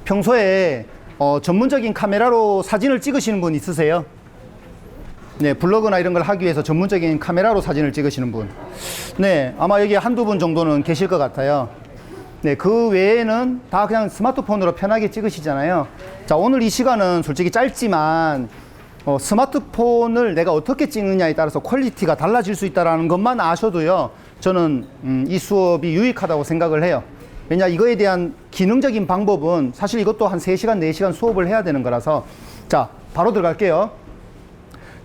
평소에 전문적인 카메라로 사진을 찍으시는 분 있으세요? 네, 블로그나 이런 걸 하기 위해서 전문적인 카메라로 사진을 찍으시는 분. 네, 아마 여기 한두 분 정도는 계실 것 같아요. 네, 그 외에는 다 그냥 스마트폰으로 편하게 찍으시잖아요. 자, 오늘 이 시간은 솔직히 짧지만 스마트폰을 내가 어떻게 찍느냐에 따라서 퀄리티가 달라질 수 있다는 것만 아셔도요, 저는 이 수업이 유익하다고 생각을 해요. 왜냐, 이거에 대한 기능적인 방법은 사실 이것도 한 3시간, 4시간 수업을 해야 되는 거라서. 자, 바로 들어갈게요.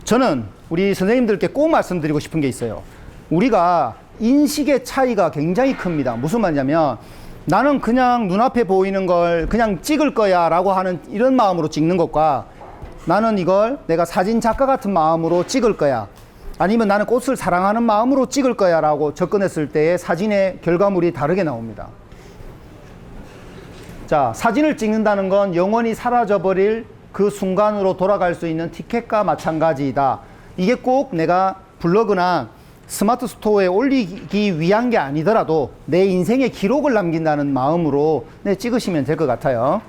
저는 우리 선생님들께 꼭 말씀드리고 싶은 게 있어요. 우리가 인식의 차이가 굉장히 큽니다. 무슨 말이냐면, 나는 그냥 눈앞에 보이는 걸 그냥 찍을 거야 라고 하는 이런 마음으로 찍는 것과, 나는 이걸 내가 사진 작가 같은 마음으로 찍을 거야, 아니면 나는 꽃을 사랑하는 마음으로 찍을 거야 라고 접근했을 때의 사진의 결과물이 다르게 나옵니다. 자, 사진을 찍는다는 건 영원히 사라져버릴 그 순간으로 돌아갈 수 있는 티켓과 마찬가지이다. 이게 꼭 내가 블로그나 스마트 스토어에 올리기 위한 게 아니더라도 내 인생의 기록을 남긴다는 마음으로 찍으시면 될 것 같아요.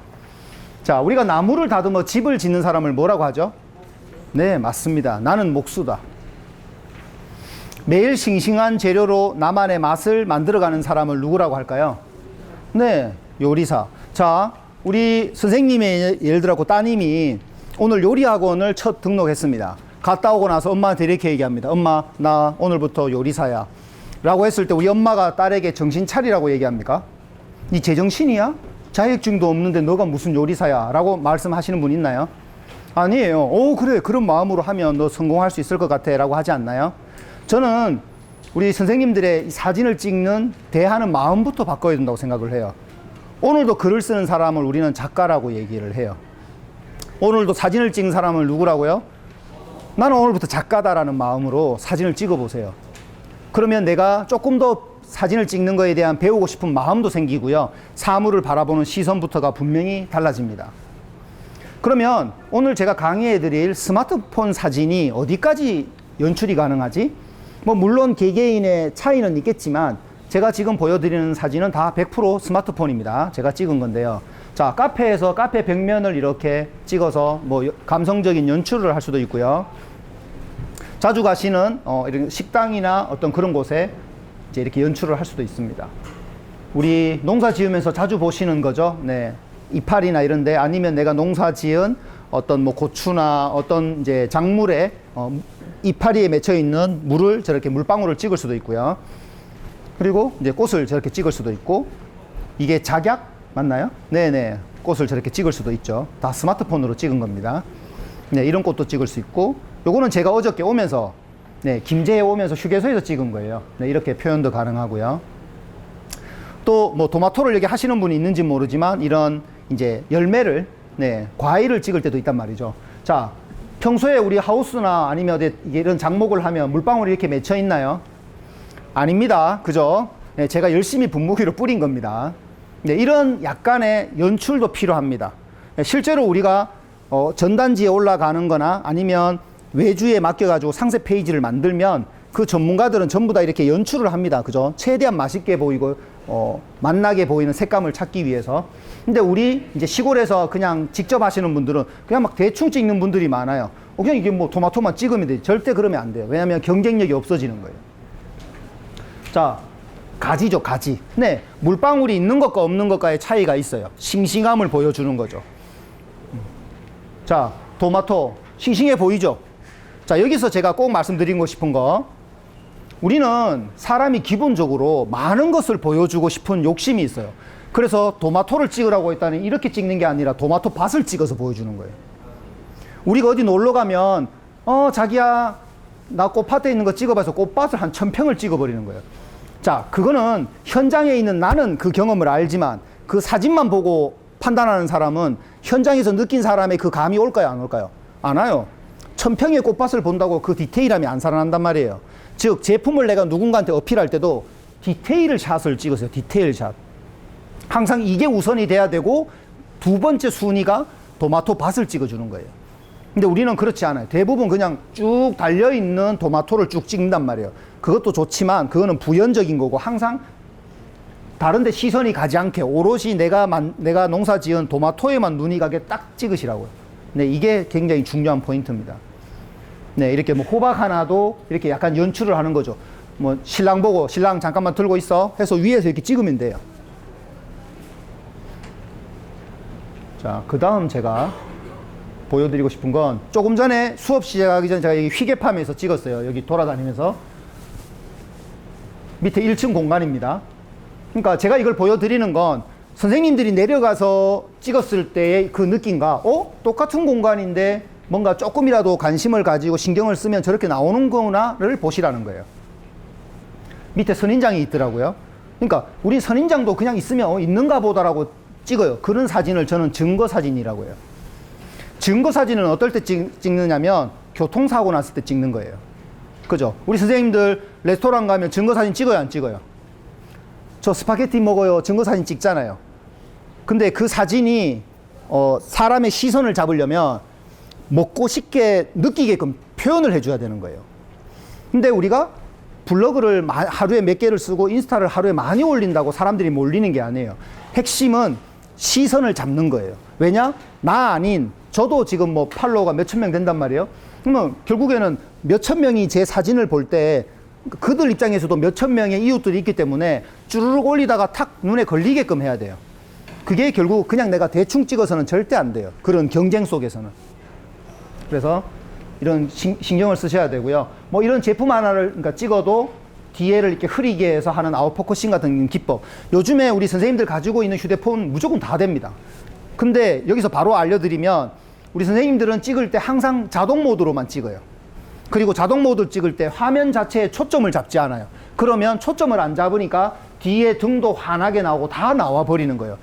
자, 우리가 나무를 다듬어 집을 짓는 사람을 뭐라고 하죠? 네, 맞습니다. 나는 목수다. 매일 싱싱한 재료로 나만의 맛을 만들어가는 사람을 누구라고 할까요? 네, 요리사. 자, 우리 선생님의 예를 들어 따님이 오늘 요리학원을 첫 등록했습니다. 갔다 오고 나서 엄마한테 이렇게 얘기합니다. 엄마, 나 오늘부터 요리사야 라고 했을 때 우리 엄마가 딸에게 정신 차리라고 얘기합니까? 니 제정신이야? 자격증도 없는데 너가 무슨 요리사야 라고 말씀하시는 분 있나요? 아니에요. 오, 그래, 그런 마음으로 하면 너 성공할 수 있을 것 같아 라고 하지 않나요? 저는 우리 선생님들의 사진을 찍는 대하는 마음부터 바꿔야 된다고 생각을 해요. 오늘도 글을 쓰는 사람을 우리는 작가라고 얘기를 해요. 오늘도 사진을 찍는 사람을 누구라고요? 나는 오늘부터 작가다라는 마음으로 사진을 찍어 보세요. 그러면 내가 조금 더 사진을 찍는 거에 대한 배우고 싶은 마음도 생기고요, 사물을 바라보는 시선부터가 분명히 달라집니다. 그러면 오늘 제가 강의해 드릴 스마트폰 사진이 어디까지 연출이 가능하지? 뭐 물론 개개인의 차이는 있겠지만 제가 지금 보여드리는 사진은 다 100% 스마트폰입니다. 제가 찍은 건데요. 자, 카페에서 카페 벽면을 이렇게 찍어서 뭐 감성적인 연출을 할 수도 있고요. 자주 가시는 이런 식당이나 어떤 그런 곳에 이제 이렇게 연출을 할 수도 있습니다. 우리 농사 지으면서 자주 보시는 거죠. 네, 이파리나 이런데, 아니면 내가 농사 지은 어떤 뭐 고추나 어떤 이제 작물에 이파리에 맺혀 있는 물을 저렇게 물방울을 찍을 수도 있고요. 그리고 이제 꽃을 저렇게 찍을 수도 있고, 이게 작약 맞나요? 네네, 꽃을 저렇게 찍을 수도 있죠. 다 스마트폰으로 찍은 겁니다. 네, 이런 꽃도 찍을 수 있고, 요거는 제가 어저께 오면서, 네, 김제에 오면서 휴게소에서 찍은 거예요. 네, 이렇게 표현도 가능하고요. 또 뭐 도마토를 여기 하시는 분이 있는지 모르지만 이런 이제 열매를, 네, 과일을 찍을 때도 있단 말이죠. 자, 평소에 우리 하우스나 아니면 어디 이런 작목을 하면 물방울이 이렇게 맺혀 있나요? 아닙니다. 그죠? 네, 제가 열심히 분무기로 뿌린 겁니다. 네, 이런 약간의 연출도 필요합니다. 네, 실제로 우리가 전단지에 올라가는 거나 아니면 외주에 맡겨가지고 상세 페이지를 만들면 그 전문가들은 전부 다 이렇게 연출을 합니다. 그죠? 최대한 맛있게 보이고 맛나게 보이는 색감을 찾기 위해서. 근데 우리 이제 시골에서 그냥 직접 하시는 분들은 그냥 막 대충 찍는 분들이 많아요. 그냥 이게 뭐 토마토만 찍으면 돼. 절대 그러면 안 돼요. 왜냐하면 경쟁력이 없어지는 거예요. 자, 가지죠, 가지. 네, 물방울이 있는 것과 없는 것과의 차이가 있어요. 싱싱함을 보여주는 거죠. 자, 토마토 싱싱해 보이죠? 자, 여기서 제가 꼭 말씀드리고 싶은 거, 우리는 사람이 기본적으로 많은 것을 보여주고 싶은 욕심이 있어요. 그래서 토마토를 찍으라고 했다니 이렇게 찍는 게 아니라 토마토 밭을 찍어서 보여주는 거예요. 우리가 어디 놀러 가면 자기야, 나 꽃밭에 있는 거 찍어봐서 꽃밭을 한 1000평을 찍어버리는 거예요. 자, 그거는 현장에 있는 나는 그 경험을 알지만 그 사진만 보고 판단하는 사람은 현장에서 느낀 사람의 그 감이 올까요, 안 올까요? 안 와요. 1000평의 꽃밭을 본다고 그 디테일함이 안 살아난단 말이에요. 즉, 제품을 내가 누군가한테 어필할 때도 디테일 샷을 찍으세요. 디테일 샷. 항상 이게 우선이 돼야 되고, 두 번째 순위가 토마토 밭을 찍어주는 거예요. 근데 우리는 그렇지 않아요. 대부분 그냥 쭉 달려있는 토마토를 쭉 찍는단 말이에요. 그것도 좋지만 그거는 부연적인 거고, 항상 다른데 시선이 가지 않게 오롯이 내가 농사 지은 도마토에만 눈이 가게 딱 찍으시라고요. 네, 이게 굉장히 중요한 포인트입니다. 네, 이렇게 뭐 호박 하나도 이렇게 약간 연출을 하는 거죠. 뭐 신랑 보고 신랑 잠깐만 들고 있어 해서 위에서 이렇게 찍으면 돼요. 자, 그 다음 제가 보여드리고 싶은 건 조금 전에 수업 시작하기 전에 제가 여기 휘개팜에서 찍었어요. 여기 돌아다니면서 밑에 1층 공간입니다. 그러니까 제가 이걸 보여드리는 건 선생님들이 내려가서 찍었을 때의 그 느낌과 똑같은 공간인데 뭔가 조금이라도 관심을 가지고 신경을 쓰면 저렇게 나오는구나를 보시라는 거예요. 밑에 선인장이 있더라고요. 그러니까 우리 선인장도 그냥 있으면 있는가 보다라고 찍어요. 그런 사진을 저는 증거 사진이라고 해요. 증거 사진은 어떨 때 찍느냐면 교통사고 났을 때 찍는 거예요. 그죠? 우리 선생님들 레스토랑 가면 증거 사진 찍어요, 안 찍어요? 저 스파게티 먹어요, 증거 사진 찍잖아요. 근데 그 사진이 사람의 시선을 잡으려면 먹고 싶게 느끼게끔 표현을 해줘야 되는 거예요. 근데 우리가 블로그를 하루에 몇 개를 쓰고 인스타를 하루에 많이 올린다고 사람들이 몰리는 게 아니에요. 핵심은 시선을 잡는 거예요. 왜냐? 나 아닌 저도 지금 뭐 팔로워가 몇천 명 된단 말이에요. 그러면 결국에는 몇천 명이 제 사진을 볼 때 그들 입장에서도 몇천 명의 이웃들이 있기 때문에 쭈르륵 올리다가 탁 눈에 걸리게끔 해야 돼요. 그게 결국 그냥 내가 대충 찍어서는 절대 안 돼요. 그런 경쟁 속에서는. 그래서 이런 신경을 쓰셔야 되고요. 뭐 이런 제품 하나를 그러니까 찍어도 뒤에를 이렇게 흐리게 해서 하는 아웃포커싱 같은 기법. 요즘에 우리 선생님들 가지고 있는 휴대폰 무조건 다 됩니다. 근데 여기서 바로 알려드리면 우리 선생님들은 찍을 때 항상 자동 모드로만 찍어요. 그리고 자동 모드 찍을 때 화면 자체에 초점을 잡지 않아요. 그러면 초점을 안 잡으니까 뒤에 등도 환하게 나오고 다 나와 버리는 거예요.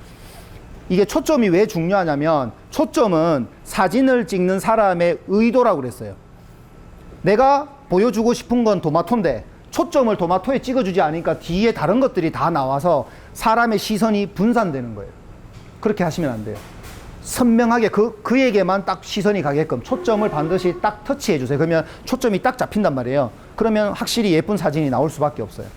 이게 초점이 왜 중요하냐면 초점은 사진을 찍는 사람의 의도라고 그랬어요. 내가 보여주고 싶은 건 도마토인데 초점을 도마토에 찍어주지 않으니까 뒤에 다른 것들이 다 나와서 사람의 시선이 분산되는 거예요. 그렇게 하시면 안 돼요. 선명하게 그에게만 딱 시선이 가게끔 초점을 반드시 딱 터치해 주세요. 그러면 초점이 딱 잡힌단 말이에요. 그러면 확실히 예쁜 사진이 나올 수밖에 없어요.